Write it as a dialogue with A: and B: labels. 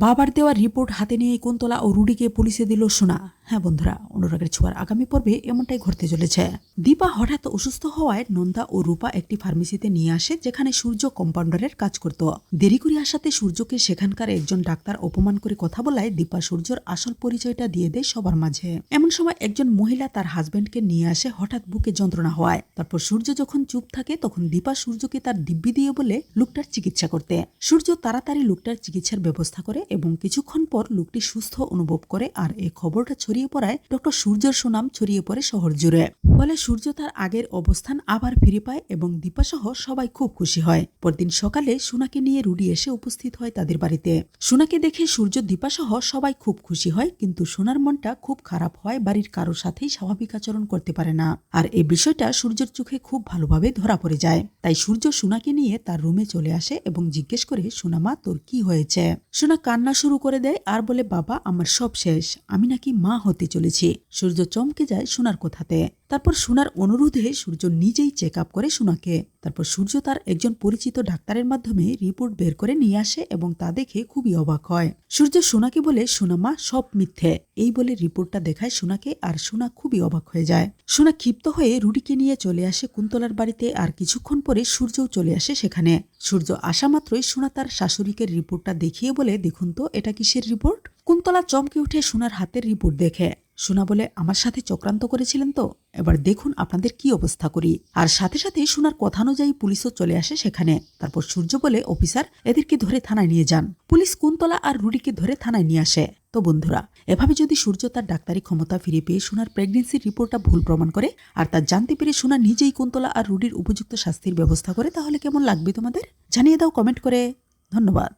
A: বাবার দেওয়া রিপোর্ট হাতে নিয়ে কুন্তলা ও রুডিকে পুলিশে দিল সোনা। হ্যাঁ বন্ধুরা, অনুরাগের ছোঁয়ার আগামী পর্বে এমনটাই ঘটতে চলেছে। দীপা হঠাৎ অসুস্থ হওয়ায় নন্দা ও রূপা একটি ফার্মেসিতে নিয়ে আসে, যেখানে সূর্য কম্পাউন্ডারের কাজ করত। দেরি করে আসাতে সূর্যকে সেখানকার একজন ডাক্তার অপমান করে কথা বলায় দীপা সূর্যর আসল পরিচয়টা দিয়ে দেয় সবার মাঝে। এমন সময় একজন মহিলা তার হাজবেন্ডকে নিয়ে আসে হঠাৎ বুকে যন্ত্রণা হওয়ায়। তারপর সূর্য যখন চুপ থাকে তখন দীপা সূর্যকে তার দিব্যি দিয়ে বলে লোকটার চিকিৎসা করতে। সূর্য তাড়াতাড়ি লোকটার চিকিৎসার ব্যবস্থা করে এবং কিছুক্ষণ পর লোকটি সুস্থ অনুভব করে। আর এই খবরটা ছড়িয়ে পড়ায় ডক্টর সূর্যের সুনাম ছড়িয়ে পড়ে শহর জুড়ে। ফলে সূর্য তার আগের অবস্থান আবার ফিরে পায় এবং দীপা সহ সবাই খুব খুশি হয়। পরদিন সকালে সোনাকে নিয়ে রুডি এসে উপস্থিত হয় তাদের বাড়িতে। সোনাকে দেখে সূর্য দীপা সহ সবাই খুব খুশি হয়, কিন্তু সোনার মনটা খুব খারাপ হয়, বাড়ির কারোর সাথেই স্বাভাবিক আচরণ করতে পারে না। আর এই বিষয়টা সূর্যের চোখে খুব ভালোভাবে ধরা পড়ে যায়। তাই সূর্য সোনাকে নিয়ে তার রুমে চলে আসে এবং জিজ্ঞেস করে, সোনা মা, তোর কি হয়েছে? সোনা কান্না শুরু করে দেয় আর বলে, বাবা, আমার সব শেষ, আমি নাকি মা হতে চলেছি। সূর্য চমকে যায় সোনার কথাতে। তারপর সোনার অনুরোধে সূর্য নিজেই চেক আপ করে সোনাকে। তারপর সূর্য তার একজন পরিচিত ডাক্তারের মাধ্যমে রিপোর্ট বের করে নিয়ে আসে এবং তা দেখে খুবই অবাক হয়। সূর্য সোনাকে বলে, সোনা মা, সব মিথ্যে। এই বলে রিপোর্টটা দেখায় সোনাকে, আর সোনা খুবই অবাক হয়ে যায়। সোনা ক্ষিপ্ত হয়ে রুডিকে নিয়ে চলে আসে কুন্তলার বাড়িতে, আর কিছুক্ষণ পরে সূর্যও চলে আসে সেখানে। সূর্য আসা মাত্রই সোনা তার শাশুড়িকে রিপোর্টটা দেখিয়ে বলে, দেখুন তো এটা কিসের রিপোর্ট? কুন্তলা চমকে উঠে সোনার হাতের রিপোর্ট দেখে। সোনা বলে, আমার সাথে চক্রান্ত করেছিলেন তো, এবার দেখুন আপনাদের কি অবস্থা করি। আর সাথে সাথে সোনার কথা অনুযায়ী পুলিশও চলে আসে সেখানে। তারপর সূর্য বলে, অফিসার, এদেরকে ধরে থানায় নিয়ে যান। পুলিশ কুন্তলা আর রুডিকে ধরে থানায় নিয়ে আসে। তো বন্ধুরা, এভাবে যদি সূর্য তার ডাক্তারি ক্ষমতা ফিরে পেয়ে সোনার প্রেগনেন্সির রিপোর্টটা ভুল প্রমাণ করে আর তা জানতে পেরে সোনা নিজেই কুন্তলা আর রুডির উপযুক্ত শাস্তির ব্যবস্থা করে, তাহলে কেমন লাগবে তোমাদের? জানিয়ে দাও কমেন্ট করে। ধন্যবাদ।